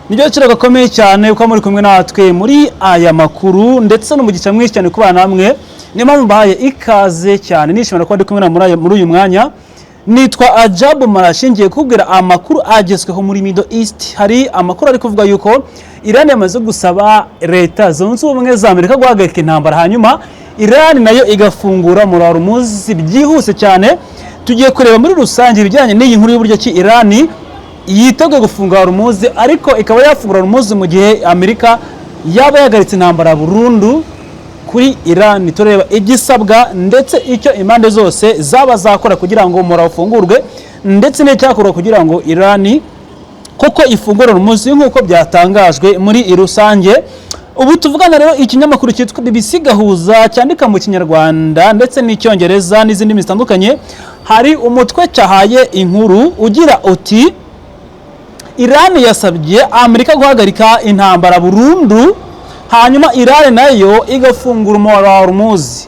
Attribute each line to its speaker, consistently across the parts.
Speaker 1: Nibyo cyo gakomeye cyane uko muri kumwe natwe muri aya makuru ndetse no mu gice mwinshi cyane kubana namwe. Niyo mpamvu mbahaye ikaze cyane nishimira ko ndi kumwe na muri uyu mwanya. Nitwa Ajabu Marashingiye kubwira amakuru agezweho muri Middle East. Hari amakuru ari kuvuga yuko Iran yamaze gusaba leta zunze ubumwe za Amerika guhagarika intambara, hanyuma Iran nayo igafungura muri Hormuz byihuse cyane. Tugiye kureba muri rusange ibijyanye n'iyi nkuru y'uburyo ki Iran yiteguye gufunga Hormuz, ariko ikaba yafungura Hormuz mu gihe Amerika yaba yahagaritse intambara burundu kuri Iran. Tureba igisabwa ndetse icyo impande zose zaba zakora kugira ngo umura ufungurwe, ndetse n'icyakorwa kugira ngo Iran koko ifungure Hormuz nk'uko byatangajwe muri rusange. Ubu tuvugana rero ikinyamakuru cyitwa BBC Gahuza cyandika mu Kinyarwanda ndetse n'Icyongereza n'izindi zitandukanye. Hari umutwe cyahaye inkuru ugira uti Iran yasabye Amerika guhagarika intambara burundu, hanyuma Iran nayo igafungura umura wa Hormuz.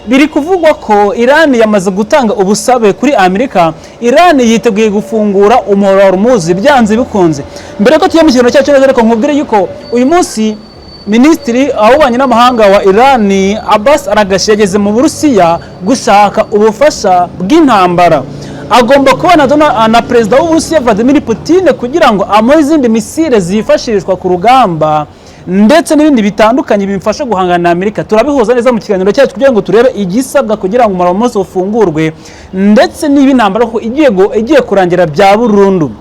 Speaker 1: Biri kuvugwa ko Iran yamaze gutanga ubusabe kuri Amerika. Iran yiteguye gufungura umura wa Hormuz byanze bikunze. Mbere ko tujya mu kintu cyacu neza, reka nkubwire yuko uyu munsi Minisitiri w'ububanyi n'amahanga wa Iran Abbas Araghchi yageze mu Burusiya gushaka ubufasha bw'intambara. Agomba kubona na Perezida w'Uburusiya Vladimir Putin kugira ngo amuhe izindi misile zifashishwa ku rugamba ndetse n'ibindi bitandukanye bimfasha guhangana na Amerika. Turabihuza neza mu kiganiro cyacu kugira ngo turebe igisabwa kugira ngo umura Hormuz ufungurwe ndetse n'ibintambara ko igiye kurangira bya burundu.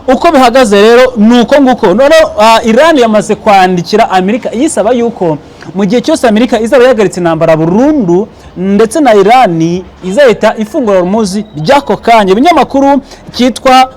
Speaker 1: Uko bihagaze rero nuko nguko none Iran yamaze kwandikira Amerika yisaba yuko mu gihe cyose Amerika izaba yahagaritse intambara burundu ndetse na Iran izahita ifungura Hormuz byako kanya. Ibinyamakuru cyitwa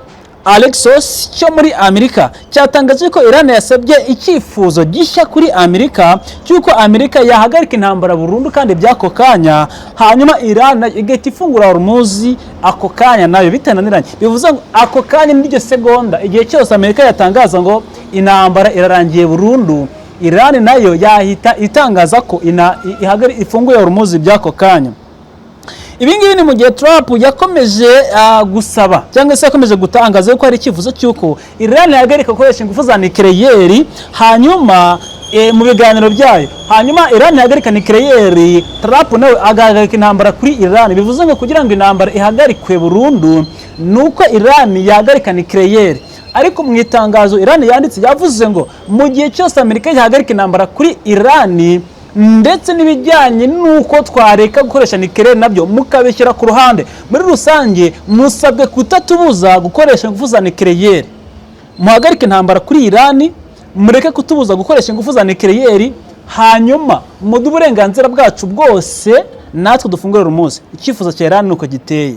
Speaker 1: Axios cyo muri Amerika cyatangaje ko Iran yasabye icyifuzo gishya kuri Amerika cyuko Amerika yahagarika intambara burundu kandi byako kanya, hanyuma Iran igahita ifungura Hormuz ako kanya nayo bitananiranye. Bivuze ngo ako kanya n'iryo segonda igihe cyose Amerika yatangaza ngo intambara irarangiye burundu, Iran nayo yahita itangaza ko ifunguye Hormuz byako kanya. Ibingibi ni mu gihe Trump yakomeje gusaba cyangwa se yakomeje gutangaza ko hari icyifuzo cyuko Iran yahagarika gukoresha ingufu za nucleaire, hanyuma mu biganiro byayo, hanyuma Iran yahagarika nucleaire, Trump nawe agahagarika intambara kuri Iran. Bivuze ngo kugira ngo intambara ihagarikwe burundu nuko Iran yahagarika nucleaire. Ariko mu itangazo Iran yanditse yavuze ngo mu gihe cyose Amerika yahagarika intambara kuri Iran ndetse n'ibijyanye nuko twareka gukoresha nucleaire nabyo mukabishyira ku ruhande, muri rusange musabwe kutatubuza gukoresha ingufu za nucleaire. Muhagarike intambara kuri Iran, mureke kutubuza gukoresha ingufu za nucleaire, hanyuma mudu uburenganzira bwacu bwose natwe dufungure Hormuz. Icyifuzo cya Iran nuko giteye.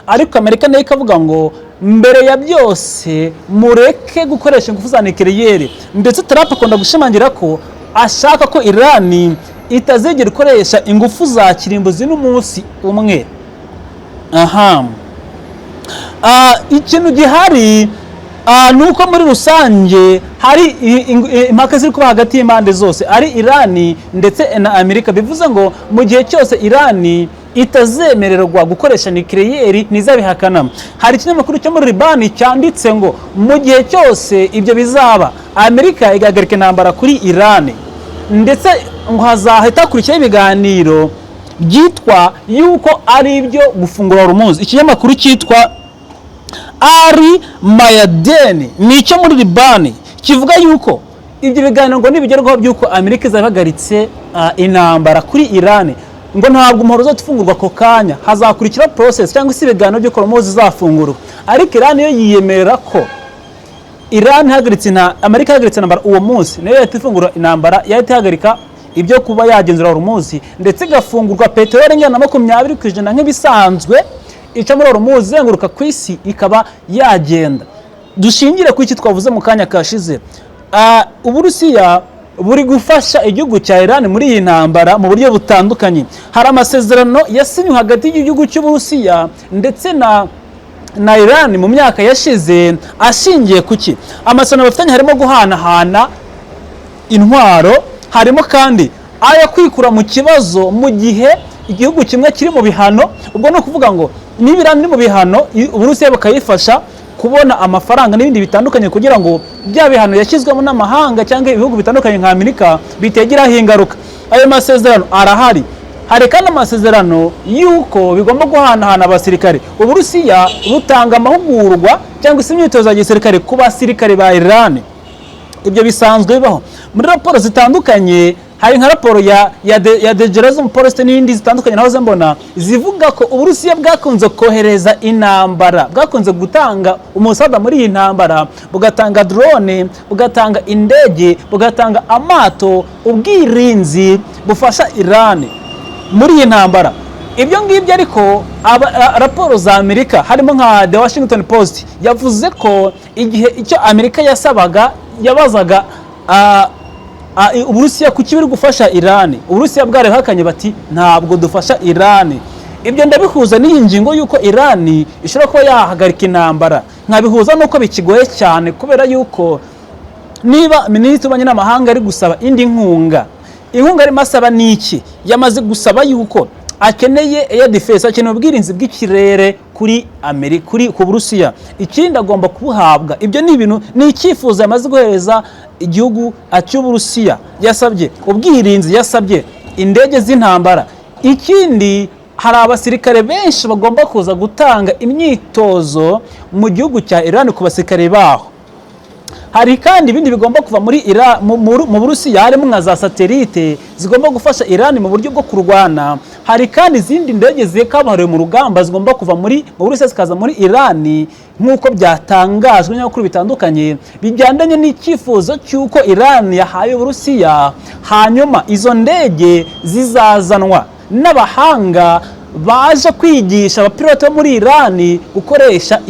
Speaker 1: Ariko Amerika nayo ikavuga ngo mbere ya byose mureke gukoresha ingufu za nucleaire, ndetse Trump akunda gushimangira ko ashaka ko Iran itazigera ikoresha ingufu za kirimbuzi n'umunsi umwe. Ikintu gihari nuko muri rusange hari impaka ziri kuba hagati y'impande zose ari Iran ndetse na Amerika. Bivuze ngo mu gihe cyose Iran itazemererwa gukoresha nucleaire ntizabihakana. Hari ikinyamakuru cyo muri Liban cyanditse ngo mu gihe cyose ibyo bizaba Amerika igahagarika intambara kuri Iran, ndetse ngo hazahita kurikiraho ibiganiro byitwa yuko ari ibyo gufungura Hormuz. Ikinyamakuru cyitwa Ari Mayadeni nicyo muri Liban kivuga yuko ibyo biganiro ngo nibigerwaho byuko Amerika izahagaritse intambara kuri Iran, ngo ntabwo umhoro uzatufungurwa ako kanya, hazakurikira process cyangwa se ibiganiro byo Hormuz izafungurwa. Ariko Iran yo yiyemerera ko Iran Amerika yahagaritse intambara uwo munsi nayo yahita ifungura intambara, yahita ihagarika ibyo kuba yagenzura Hormuz ndetse igafungurwa peteroli ingana na 20% nk'ibisanzwe ica muri Hormuz izenguruka ku isi ikaba yagenda. Dushingire ku iki twavuze mu kanya kashize, Uburusiya buri gufasha igihugu cya Iran muri iyi ntambara mu buryo butandukanye. Hari amasezerano yasinywe hagati y'igihugu cy'Uburusiya ndetse na Iran mu myaka yashize ashingiye kuki amasezerano bafitanye harimo guhanahana intwaro, harimo kandi aya kwikura mu kibazo mu gihe igihugu kimwe kiri mu bihano. Ubwo no kuvuga ngo niba Iran iri mu bihano Uburusiya bakayifasha kubona amafaranga n'ibindi bitandukanye kugira ngo bya bihano yashyizwemo n'amahanga cyangwa ibihugu bitandukanye nka Amerika bitegiraho ingaruka. Ayo masezerano arahari. Hari kandi amasezerano y'uko bigomba guhanahana abasirikare. Uburusiya butanga amahugurwa cyangwa se imyitozo ya gisirikare ku basirikare ba Iran. Ibyo bisanzwe bibaho muri raporo zitandukanye. Hari nka raporo ya The Jerusalem Post n'indi zitandukanye naho mbona zivuga ko Uburusiya bwakunze kohereza intambara, bwakunze gutanga umusada muri iyi ntambara, bugatanga drone, bugatanga indege, bugatanga amato, ubwirinzi bufasha Iran muri iyi ntambara. Ibyo ngibyo ariko raporo za Amerika harimo nka The Washington Post yavuze ko igihe icyo Amerika yabazaga Uburusiya kuki biri gufasha Iran, Uburusiya bwarehakanye bati ntabwo dufasha Iran. Ibyo ndabihuza n'iyi ngingo yuko Iran ishobora kuba yahagarika intambara, nkabihuza nuko bikigoye cyane kubera yuko niba Minisitiri w'Ububanyi n'Amahanga ari gusaba indi nkunga arimo asaba niki, yamaze gusaba yuko akeneye air defense, akeneye ubwirinzi bw'ikirere kuri Amerika, ku Burusiya. Ikindi agomba kubuhabwa. Ibyo ni ibintu ni icyifuzo yamaze guhereza igihugu cy'Uburusiya. Yasabye ubwirinzi, yasabye indege z'intambara. Ikindi hari abasirikare benshi bagomba kuza gutanga imyitozo mu gihugu cya Iran ku basirikare baho. Hari kandi ibindi bigomba kuva muri Iran mu Burusiya, harimo nka za satellite zigomba gufasha Iran mu buryo bwo kurwana. Hari kandi izindi ndege zikabuhariwe mu rugamba zigomba kuva mu Burusiya zikaza muri Iran nk'uko byatangajwe n'abakuru bitandukanye bijyandanye n'icyifuzo cy'uko Iran yahaye Uburusiya. Hanyuma izo ndege zizazanwa n'abahanga baje kwigisha abapilote bo muri Iran gukoresha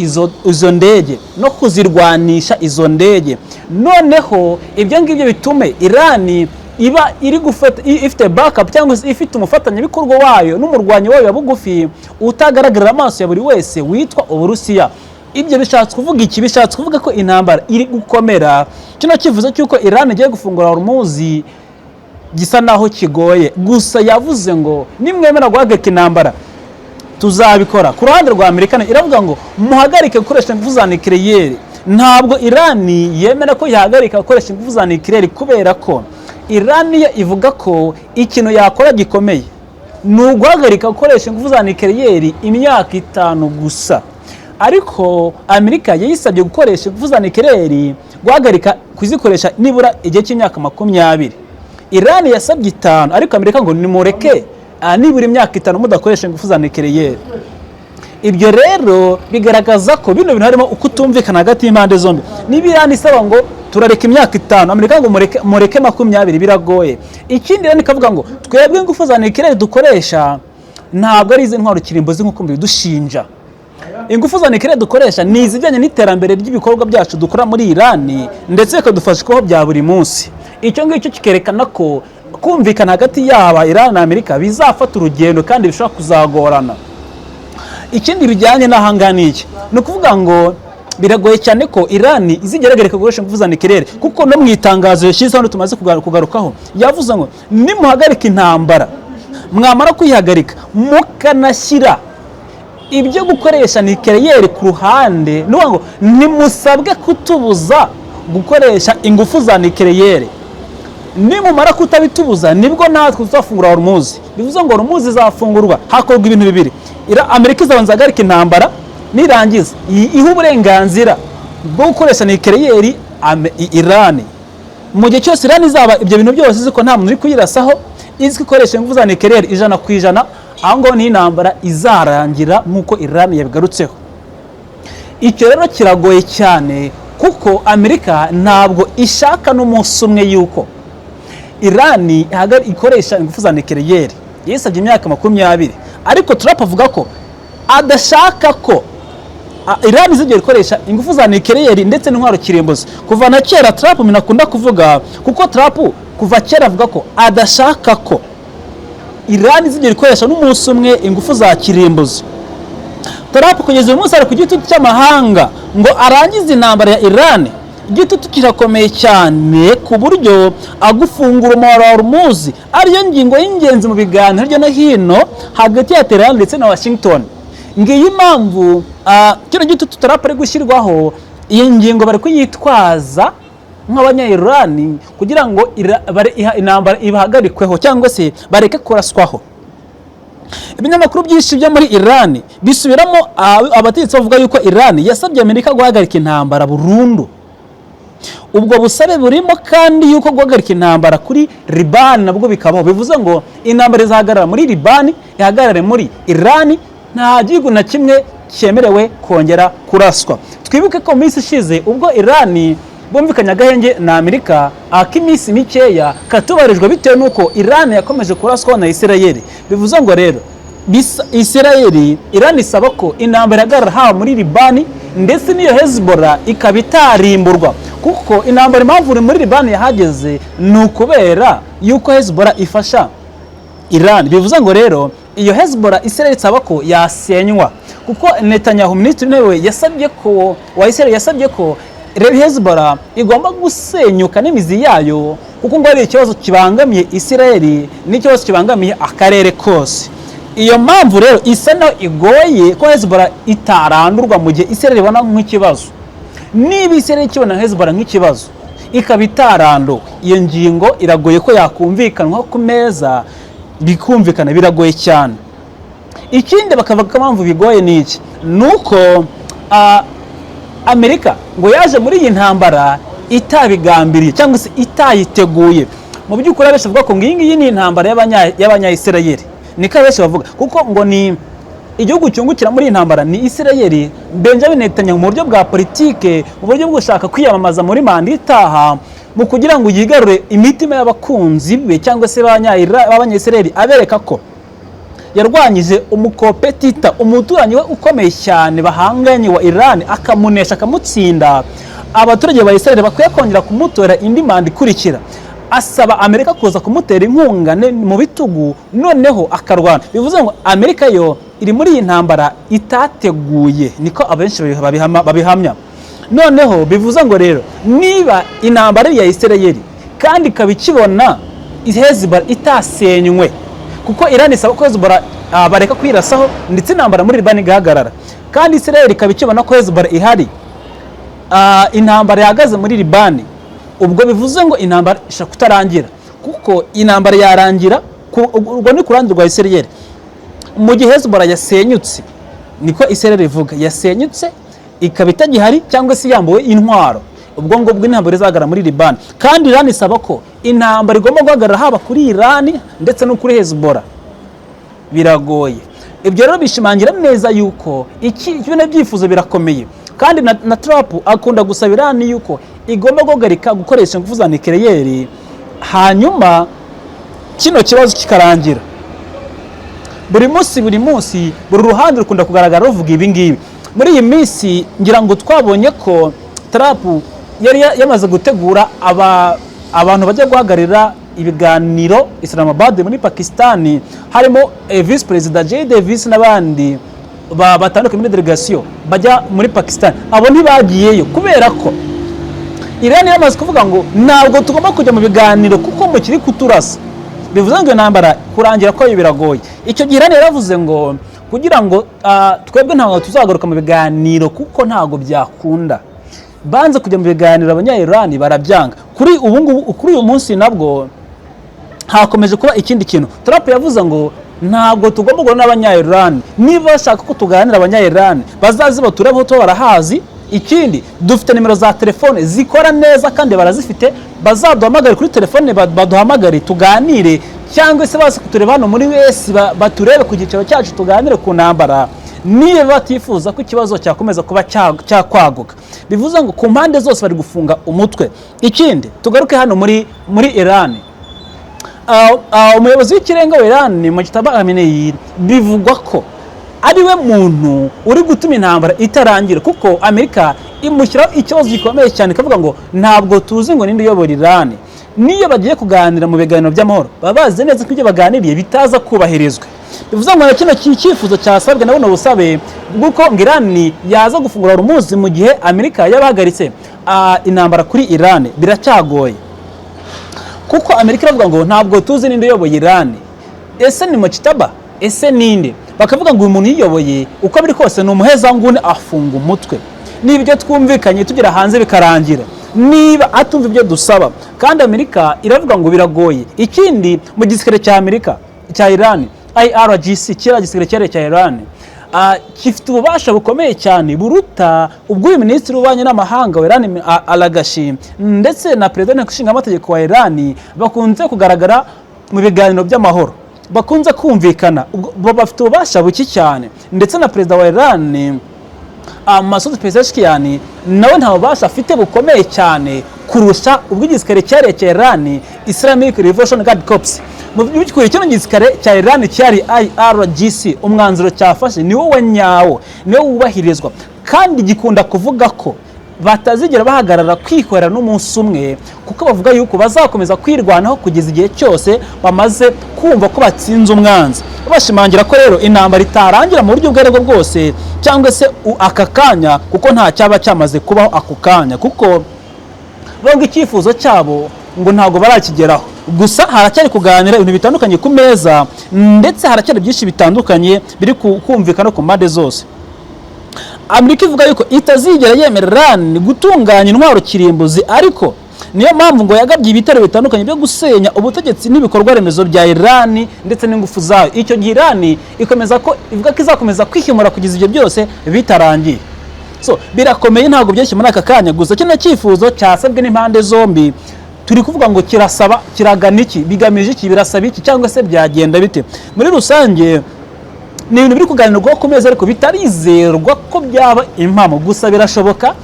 Speaker 1: izo ndege no kuzirwanisha izo ndege. Noneho ibyo ngibyo bitume Iran iba iri gufata ifite backup cyangwa se ifite umufatanyabikorwa wayo n'umurwanyi wayo bugufi utagaragarira amaso ya buri wese witwa Uburusiya. Ibyo bishatse kuvuga iki? Bishatse kuvuga ko intambara iri gukomera. Kino kivuze cyuko Iran igiye gufungura Hormuz gisa naho kigoye, gusa yavuze ngo nimwemera guhagarika intambara tuzabikora. Ku ruhande rwa Amerika iravuga ngo muhagarike gukoresha ingufu za nucleaire. Ntabwo Iran yemera ko yahagarika gukoresha ingufu za nucleaire kubera ko Iran ivuga ko ikintu yakora gikomeye ni uguhagarika gukoresha ingufu za nucleaire imyaka 5 gusa. Ariko Amerika yayisabye gukoresha ingufu za nucleaire, guhagarika kuzikoresha nibura igihe cy'imyaka 20. Iran yasabye 5, ariko Amerika ngo nimureke nibura imyaka 5 mudakoresha ingufu za nucleaire. Ibyo rero bigaragaza ko bino bintu harimo ukutumvikana hagati y'impande zombi. Niba Iran isaba ngo turareka imyaka 5, Amerika ngo mureke 20, biragoye. Ikindi rero nikavuga ngo twebwe ingufu za nucleaire dukoresha ntabwo ari izi ntwaro kirimbuzi nk'uko mbidushinja. Ingufu za nucleaire dukoresha ni izijyanye n'iterambere ry'ibikorwa byacu dukora muri Iran ndetse kadufashikaho bya buri munsi. Icyo ngicyo kikerekana ko kumvikana hagati yaba Iran na Amerika bizafata urugendo kandi bishobora kuzagorana. Ikindi bijyanye n'ahanganiki no kuvuga ngo biragoye cyane ko Iran izigerageza gukoresha ingufu za nucleaire, kuko no mu itangazo yashyize hano tumaze kugarukaho yavuze ngo nimuhagarika intambara, mwamara kuyihagarika mukanashyira ibyo gukoresha nucleaire ku ruhande, no ngo nimusabwe kutubuza gukoresha ingufu za nucleaire. Nimumara kutabitubuza nibwo natwe tuzafungura Hormuz. Bivuze ngo Hormuz izafungurwa hakorwa ibintu bibiri. Amerika izabanza hagarika intambara, nirangiza iha uburenganzira bwo gukoresha nucleaire Iran. Mu gihe cyose Iran izaba ibyo bintu byose ziko nta muntu uri kuyirasaho, izi gukoresha ingufu za nucleaire 100%, aho ngo ni intambara izarangira nk'uko Iran yabigarutseho. Icyo rero kiragoye cyane kuko Amerika ntabwo ishaka n'umunsi umwe yuko Iran ikoresha ingufu za nucleaire. Yisabye imyaka 20, ariko Trump avuga ko adashaka ko Iran izigera ikoresha ingufu za nucleaire ndetse n'intwaro kirimbuzi. Kuva na kera Trump minakunda kuvuga, kuko Trump kuva kera avuga ko adashaka ko Iran izigera ikoresha n'umunsi umwe ingufu za kirimbuzi. Trump kugeza uyu munsi ari ku gitutu cy'amahanga ngo arangize intambara ya Iran. Igitutu kirakomeye cyane ku buryo agufungura umwaro wa Hormuz ariyo ngingo y'ingenzi mu biganiro hirya no hino hagati ya Tehran ndetse na Washington. Ngiyi impamvu kino gitutu Trump ari gushyirwaho, iyi ngingo bari kuyitwaza nk'abanya-Iran kugira ngo intambara ibahagarikweho cyangwa se bareke kuraswaho. Ibinyamakuru byinshi byo muri Iran bisubiramo abategetsi bavuga yuko Iran yasabye Amerika guhagarika intambara burundu. Ubwo busabe burimo kandi yuko guhagarika intambara kuri Liban nabwo bikabaho, bivuze ngo intambara izahagarara muri Liban, ihagarare muri Iran, nta gihugu na kimwe cyemerewe kongera kuraswa. Twibuke ko minsi ishize ubwo Iran bumvikanye agahenge na Amerika, ak'iminsi mikeya katubarijwe bitewe nuko Iran yakomeje kuraswa na Israel. Bivuze ngo rero Iran isaba ko intambara ihagarara haba muri Liban ndetse n'iyo Hezbollah ikaba itarimburwa, kuko intambara impamvu muri Liban yahageze ni ukubera yuko Hezbollah ifasha Iran. Bivuze ngo rero iyo Hezbollah Israel isaba ko yasenywa, kuko Netanyahu minisitiri w'intebe yasabye ko yasabye ko Hezbollah igomba gusenyuka n'imizi yayo, kuko ngo ari ikibazo kibangamiye Israel n'ikibazo kibangamiye akarere kose. Iyo mpamvu rero isa naho igoye ko Hezbollah itarandurwa mu gihe Israel ibona nk'ikibazo. Niba Israel ikibona Hezbollah nk'ikibazo ikaba itaranduwe, iyo ngingo iragoye ko yakumvikanwa ku meza, bikumvikana biragoye cyane. Ikindi bakavuga ko impamvu bigoye ni iki, nuko Amerika ngo yaje muri iyi ntambara itabigambiriye cyangwa se itayiteguye. Mu by'ukuri benshi bavuga ko iyi ni intambara y'abanya-Israel, niko benshi bavuga, kuko ngo ni igihugu cyungukira muri iyi ntambara ni Israel. Benjamin Netanyahu mu buryo bwa politike, mu buryo bwo gushaka kwiyamamaza muri manda itaha, mu kugira ngo yigarure imitima y'abakunzi be cyangwa se b'abanya-Israel, abereka ko yarwanyije umukopetita, umuturanyi we ukomeye cyane bahanganye wa Iran, akamunesha akamutsinda. Abaturage ba Israel bakwiye kongera kumutora indi manda ikurikira. Asaba Amerika kuza kumutera inkunga mu bitugu, noneho akarwana. Bivuze ngo Amerika yo iri muri iyi ntambara itateguye, niko abenshi babihamya. Noneho bivuze ngo rero niba intambara ya Israel kandi ikabikibona Hezbollah itasenywe, kuko Iran isaba ko Hezbollah bareka kwirasaho ndetse intambara muri Liban igahagarara, kandi Israel ikabikibona ko Hezbollah ihari, intambara yahagaze muri Liban, ubwo bivuze ngo intambara ishaka kutarangira, kuko intambara yarangira ubwo ni kurangira rwa Israel mu gihe Hezbollah yasenyutse. Niko Israel ivuga, yasenyutse ikaba itagihari cyangwa se yambuwe intwaro, ubwo ngubwo intambara izahagarara muri Liban. Kandi Iran isaba ko intambara igomba guhagarara haba kuri Iran ndetse no kuri Hezbollah. Biragoye. Ibyo rero bishimangira neza yuko ibyo byifuzo birakomeye, kandi na Trump akunda gusaba Iran yuko igomba guhagarika gukoresha ingufu za nucleaire, hanyuma kino kibazo kikarangira. Buri munsi buri ruhande rukunda kugaragara ruvuga ibi ngibi. Muri iyi minsi ngira ngo twabonye ko Trump yari yamaze gutegura abantu bajya guhagarira ibiganiro Islamabad muri Pakistan, harimo Vice President Jay Davis n'abandi batandukanye muri delegation bajya muri Pakistan. Abo ntibagiyeyo kubera ko Iran yamaze kuvuga ngo ntabwo tugomba kujya mu biganiro kuko mu kiri kuturasa. Bivuze ngo intambara kurangira ko biragoye. Icyo gihe Iran yaravuze ngo kugira ngo twebwe ntabwo tuzagaruka mu biganiro kuko ntabwo byakunda, banze kujya mu biganiro abanya-Iran barabyanga. Kuri uyu munsi nabwo hakomeje kuba ikindi kintu. Trump yavuze ngo ntabwo tugomba guhura n'abanya-Iran, niba bashaka ko tuganira abanya-Iran bazazi batureho to barahazi. Ikindi dufite nimero za telefone zikora neza kandi barazifite, bazaduhamagare kuri telefone baduhamagare tuganire, cyangwa se base kutureba hano muri wese baturebe ku giciro cyacu tuganire ku ntambara, niba batifuza ko ikibazo cyakomeza kuba cyakwaguka. Bivuze ngo ku mpande zose bari gufunga umutwe. Ikindi tugaruke hano muri Iran, umuyobozi w'ikirenga wa Iran Mujtaba Khamenei bivugwa ko ari we muntu uri gutuma intambara itarangira, kuko Amerika imushyiraho ikibazo gikomeye cyane, kavuga ngo ntabwo tuzi ngo ninde uyobora Iran. Niyo bagiye kuganira mu biganiro by'amahoro baba bazi neza ko ibyo baganiriye bitaza kubahirizwa. Bivuze ngo kino cyifuzo cyasabwe nabone ubusabe bw'uko Iran yaza gufungura umunsi mu gihe Amerika yabahagaritse intambara kuri Iran biracyagoye, kuko Amerika iravuga ngo ntabwo tuzi ninde uyoboye Iran. Ese ni Mujtaba? Ese ninde? bakavuga ngo uyu muntu yiyoboye uko biri kose ni umuhezanguni afunga umutwe. Niba ibyo twumvikanye tugera hanze bikarangira, niba atumva ibyo dusaba, kandi Amerika iravuga ngo biragoye. Ikindi mu gisirikare cya Amerika cya Iran, IRGC kira gisirikare cya Iran gifite ububasha bukomeye cyane buruta ubw'uyu minisitiri w'ububanyi n'amahanga wa Iran Al-Ghashi ndetse na perezida w'inteko ishinga amategeko wa Iran bakunze kugaragara mu biganiro by'amahoro, bakunze kumvikana, bafite ububasha buke cyane. Ndetse na perezida wa Iran Masoud Pezeshkian nawe nta bubasha afite bukomeye cyane kurusha ubw'igisirikare cyari cya Iran Islamic Revolution Guard Corps. Mu by'ukuri cyo n'igisirikare cya Iran cyari IRGC, umwanzuro cyafashe niwo wanyawo, niwo wubahirizwa, kandi gikunda kuvuga ko batazigera bahagarara kwikorera n'umunsi umwe, kuko bavuga yuko bazakomeza kwirwanaho kugeza igihe cyose bamaze kumva ko batsinze umwanzi. Bashimangira ko rero intambara itarangira mu buryo bwo bwose cyangwa se aka kanya, kuko nta cyaba cyamaze kubaho ako kanya, kuko bonga icyifuzo cyabo ngo ntago barakigeraho. Gusa haracyari kuganira ibintu bitandukanye ku meza, ndetse haracyari byinshi bitandukanye biri kumvikana ku mpande zose. Amerika ivuga yuko itazigera yemera Iran gutunganya intwaro kirimbuzi, ariko niyo mpamvu ngo yagabye ibitero bitandukanye byo gusenya ubutegetsi n'ibikorwa remezo bya Iran ndetse n'ingufu zayo. Icyo gihe Iran ikomeza ko ivuga ko izakomeza kwihimura kugeza ibyo byose bitarangiye. So birakomeye, ntabwo byinshi muri aka kanya. Gusa kino cyifuzo cyasabwe n'impande zombi, turi kuvuga ngo kirasaba, kiragana iki, bigamije iki, birasaba iki, cyangwa se byagenda bite. Muri rusange ni ibintu biri kuganirwaho ku meza, ariko bitarizerwa ko byaba impamo. Gusa birashoboka.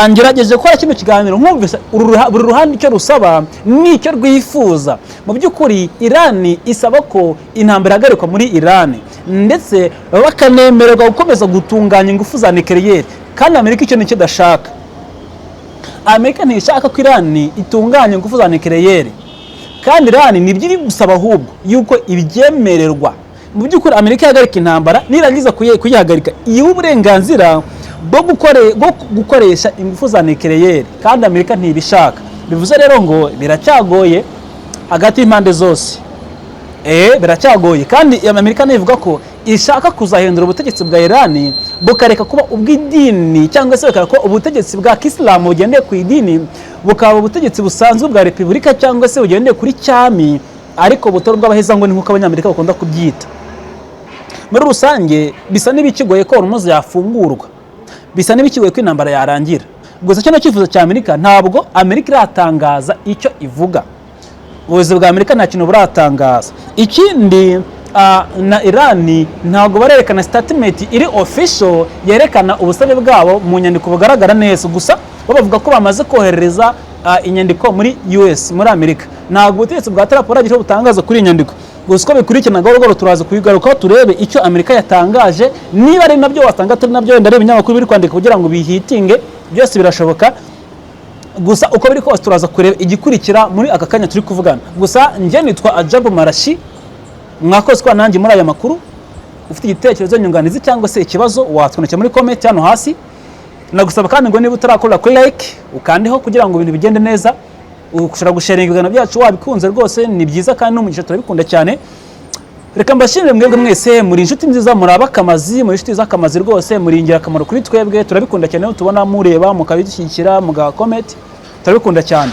Speaker 1: Ngerageje gukora kino kiganiro nkumvise buri ruhande icyo rusaba n'icyo rwifuza. Mu by'ukuri Iran isaba ko intambara ihagarikwa muri Iran, ndetse bakanemererwa gukomeza gutunganya ingufu za nucleaire, kandi Amerika icyo nicyo idashaka. Amerika ntishaka ko Iran itunganya ingufu za nucleaire, kandi Iran nibyo iri gusaba ahubwo yuko ibyemererwa. Mu by'ukuri Amerika yahagarika intambara, nirangiza kuyihagarika yiha uburenganzira bwo gukoresha ingufu za nucleaire, kandi Amerika ntibishaka. Bivuze rero ngo biracyagoye hagati y'impande zose. Biracyagoye, kandi Amerika nivuga ko ishaka kuzahindura ubutegetsi bwa Iran bukareka kuba ubw'idini, cyangwa se bukareka ko ubutegetsi bwa Islam bugendeye ku idini bukaba ubutegetsi busanzwe bwa repubulika, cyangwa se bugendeye kuri cyami, ariko butari bw'abahezanguni nk'uko abanyamerika bakunda kubyita. Muri rusange bisa n'ibikigoye ko Hormuz yafungurwa, bisa n'ibikigoye ko intambara yarangira. Gusa cyo cyifuzo cya Amerika, ntabwo Amerika iratangaza icyo ivuga. Ubuyobozi bwa Amerika nta kintu buratangaza. Ikindi na Iran ntabwo barerekana statement iri official yerekana ubusabe bwabo mu nyandiko bugaragara neza. Gusa bavuga ko bamaze kohereza inyandiko muri US, muri Amerika. Ntabwo ubutegetsi bwa Trump buragira butangaza kuri inyandiko. Gusa ko bikurikirana gahoro turaza kuyigarukaho turebe icyo Amerika yatangaje, niba ari nabyo wasanga turi nabyo, wenda ari ibinyamakuru biri kwandika kugira ngo bihitinge, byose birashoboka. Gusa uko biri kose turaza kureba igikurikira muri aka kanya turi kuvugana. Gusa njye nitwa Ajabu Marashi, mwakoze kwa nanjye muri aya makuru. Ufite igitekerezo, nyunganizi cyangwa se ikibazo, watwandikira muri comment hano hasi. Nagusaba kandi ngo niba utarakora kuri like ukandeho kugira ngo ibintu bigende neza. Ushobora gusharinga ibiganiro byacu wabikunze rwose, ni byiza kandi n'umugisha turabikunda cyane. Reka mbashimire mwebwe mwese, muri inshuti nziza, muri abakamazi, muri inshuti z'akamazi rwose, muri ingirakamaro kuri twebwe. Turabikunda cyane aho tubona mureba mukabidushyigikira comment, turabikunda cyane.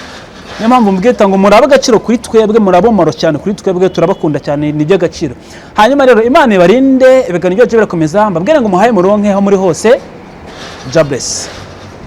Speaker 1: Niyo mpamvu mbwita ngo muri abagaciro kuri twebwe, muri abomoro cyane kuri twebwe, turabakunda cyane, ni by'agaciro. Hanyuma rero Imana ibarinde, ibiganiro byacu birakomeza, mbabwire ngo muhaye muronke aho muri hose. God bless.